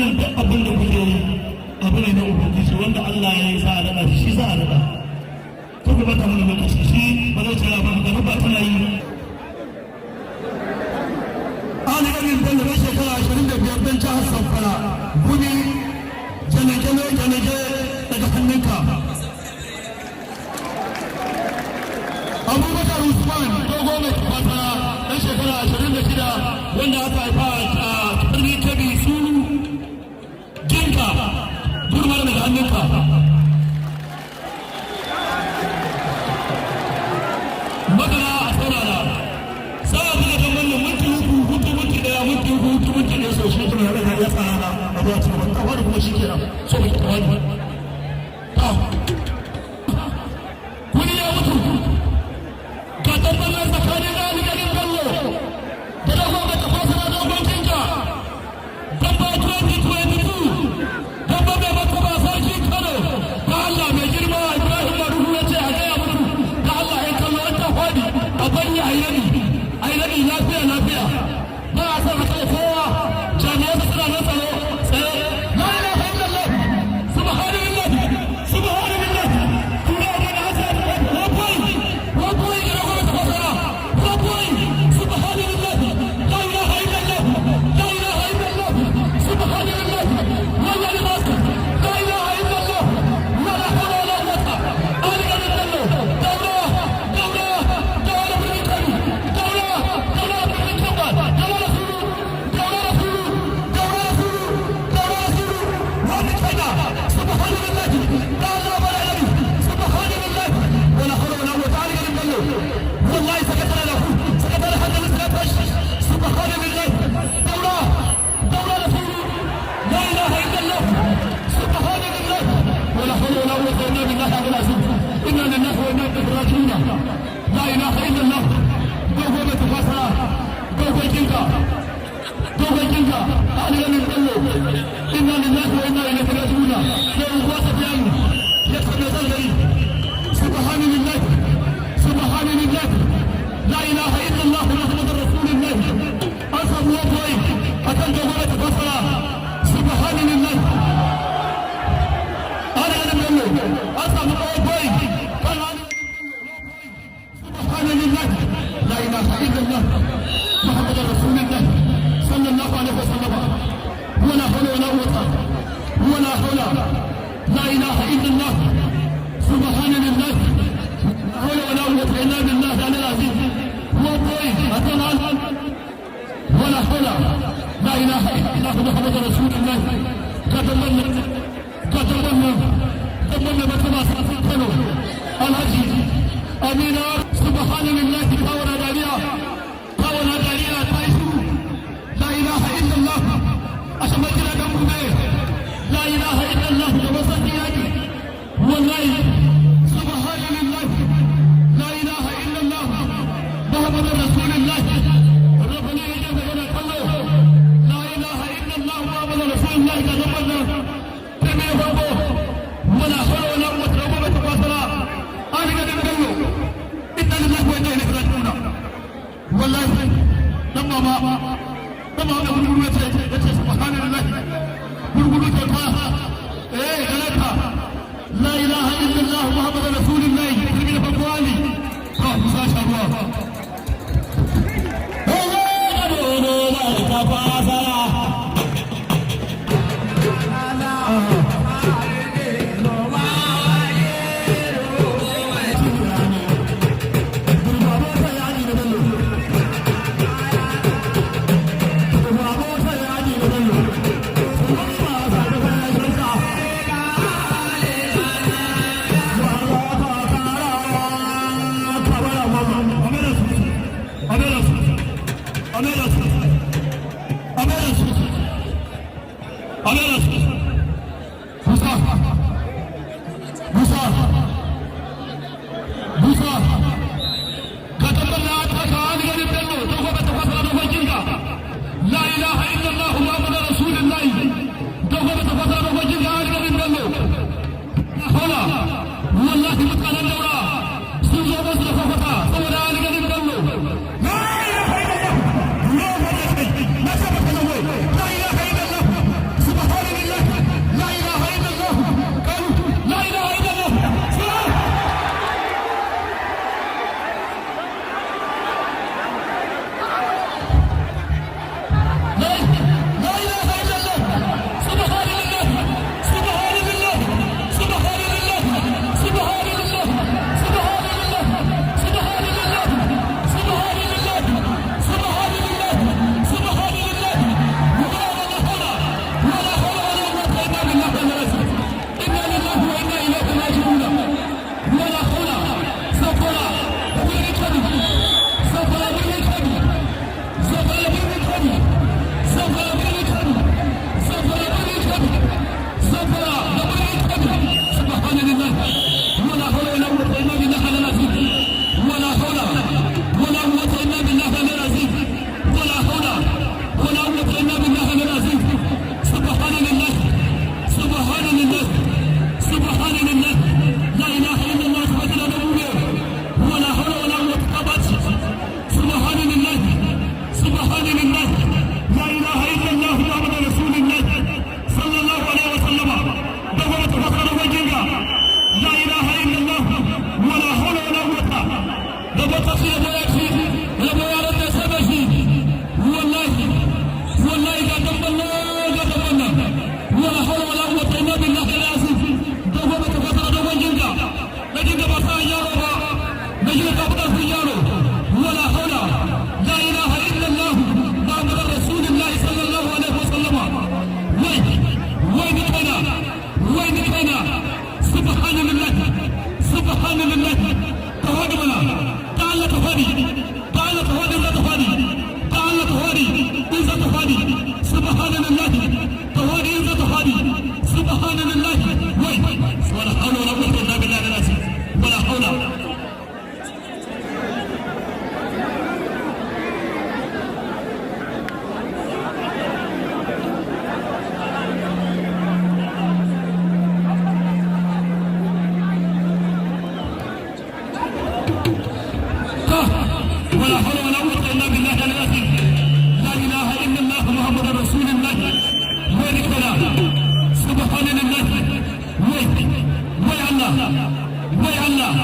wannan duk abin da kuke yi abu ne na ubangiji wanda Allah ya yi za a daɗa shi za a daɗa ko kuma ta wani lokaci shi ba zai tsaya ba da ba tana yi Ali Amin Bello na shekara 25 don jihar Zamfara gumi jane-jane daga hannunka Abubakar Usman dogo mai fatara dan shekara 26 wanda aka haifa a birnin Kebbi su jinka durmar daga hannunka magana a saurara sai a buga tambar da minti daya minti ne so shi kuma ya tsara a zuwa cikin kawai kuma shi kenan so mai kawai kuni ya mutu ka tabbatar tsakanin Ali garin Bello da da kuma ta fasa da dogon jinka dabba 2022 dabba mai martaba sarki Kano da Allah mai girma Ibrahim Maruhu ya ce a gaya mutu da Allah ya kallo an ta fadi a bari a yi rabi lafiya ba a san haka kowa jami'an da suna nan tsaro tsaye la ilaha illallah subhanallah kuma da hasa wapoi ina kuma ta fasara wapoi subhanallah la ilaha illallah subhanallah wallahi maska la ilaha illallah wala hawla wala quwwata ali garin Bello daura birnin Kano daura birnin Kamba لا إله إلا الله دوغو بتفاسرة دوغو جنكا أهل من Bello إنا لله وإنا إليه راجعون يا أخوات الدين يدخل زلزلي سبحان لله لا إله إلا الله محمد رسول الله أصحاب وطوي أكل دوغو بتفاسرة سبحان لله أهل من Bello أصحاب وطوي سبحان لله لا إله إلا الله محمد رسول الله صلى الله عليه وسلم ولا حول ولا قوة لا إله إلا الله سبحان لله لا حول ولا قوة إلا بالله العلي العظيم هو طويل أتنال ولا حول لا إله إلا الله محمد رسول الله تمنى بكما سأفكروا الحجي أمين سبحان لله كاونا داريا تايسو لا إله إلا الله أشمكنا دمنا لا إله إلا الله ومسكياك والله سبحان لله لا إله إلا الله محمد رسول الله ربنا يجب لنا كله لا إله إلا الله محمد رسول الله كذبنا كما يفعله ولا حول ولا قوة إلا بالله أنا قد أقول إنا لله وإنا إليه راجعون والله لما أقول سبحان الله قل لا إله إلا الله محمد رسول الله من فضواني ما شاء الله سبحان وين كان وين كان سبحان الله سبحان الله تهادي منا تعال تهادي تعال تهادي لا تهادي تعال تهادي إذا تهادي سبحان الله تهادي إذا تهادي سبحان الله وين ولا حول ولا قوة إلا بالله العظيم ولا حول ولا حول ولا قوة إلا بالله العظيم لا إله إلا الله محمد رسول الله وين كلا سبحان الله وين الله وين الله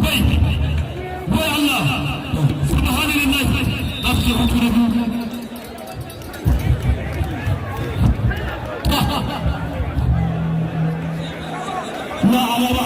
وين الله سبحان الله أفجر كله لا على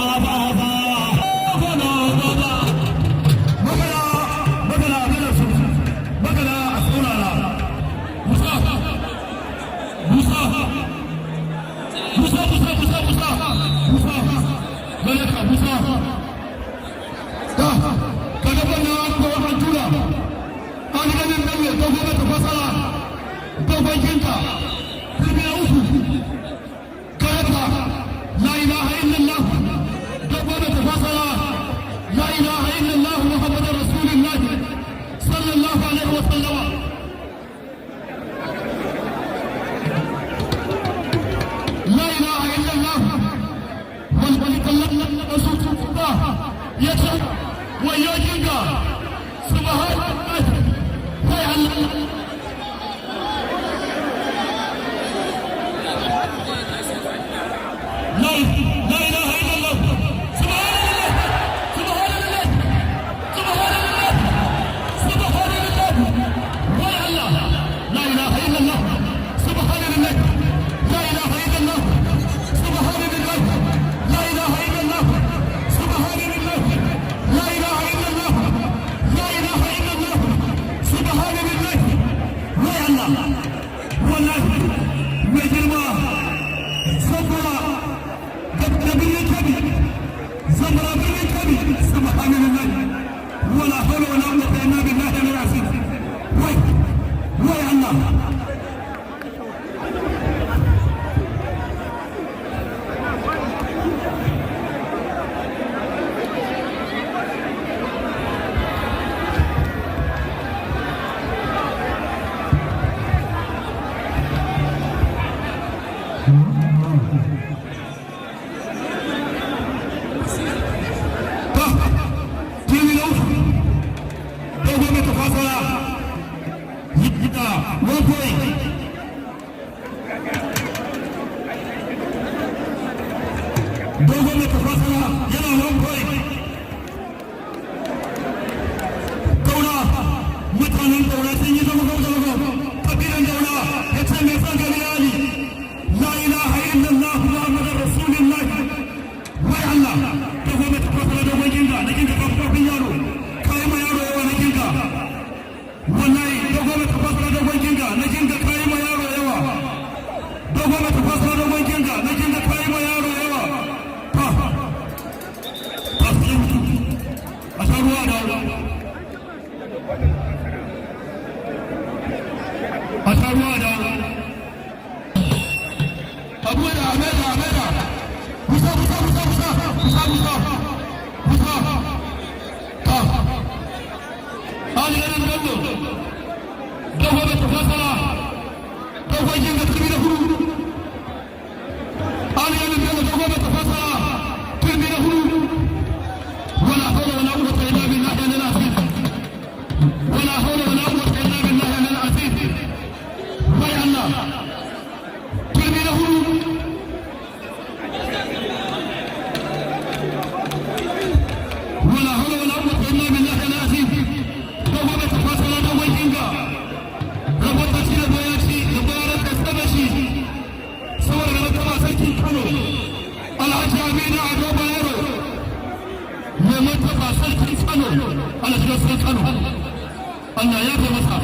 Allah ya fi masa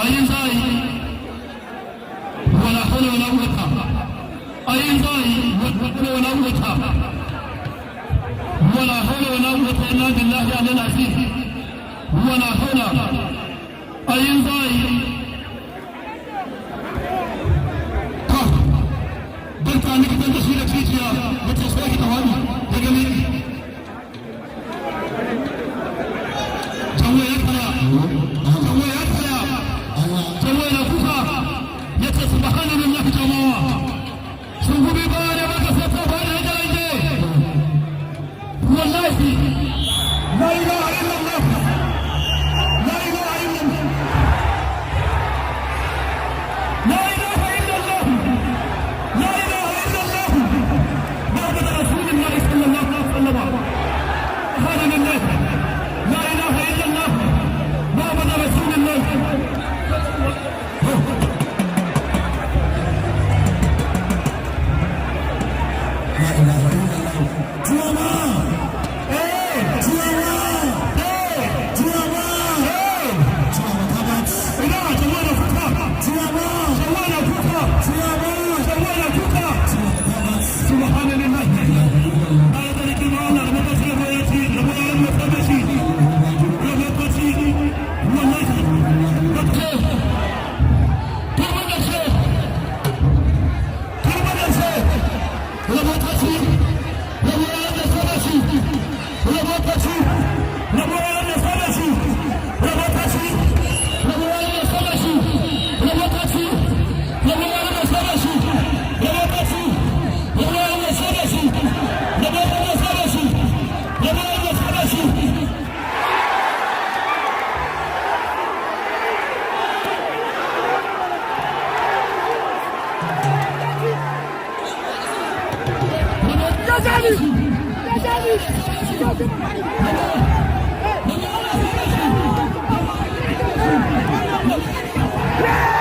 أين زاي ولا حول ولا قوة أين زاي ولا قوة ولا حول ولا قوة إلا بالله العلي العظيم ولا حول أين زاي قلت أنك تنتشي لك فيجيا وتسوي تواني يا جميل جوي يكفيا جوي يكفيا جوي لفوها يتسبحان لله جماعة شوفوا بيبانا بكسة فانا هجا والله لا إله إلا الله لا إله إلا الله لا إله إلا الله لا إله إلا الله محمد رسول الله صلى الله عليه وسلم سبحان الله لا إله إلا الله محمد رسول الله لا إله إلا الله جواما جواما جواما جواما تابت لا جوانا فتا جواما جوانا فتا جواما جوانا فتا سبحان الله هذا الكلام لما تصير ويأتي لما يعلم تمشي لما تمشي والله تبكي تربنا الشيخ تربنا الشيخ لما تمشي لما يعلم تمشي لما تمشي لما يعلم تمشي لما تمشي لما يعلم تمشي لما تمشي لما يعلم تمشي لما تمشي لما يعلم تمشي لما يعلم تمشي لما يعلم تمشي Yeah!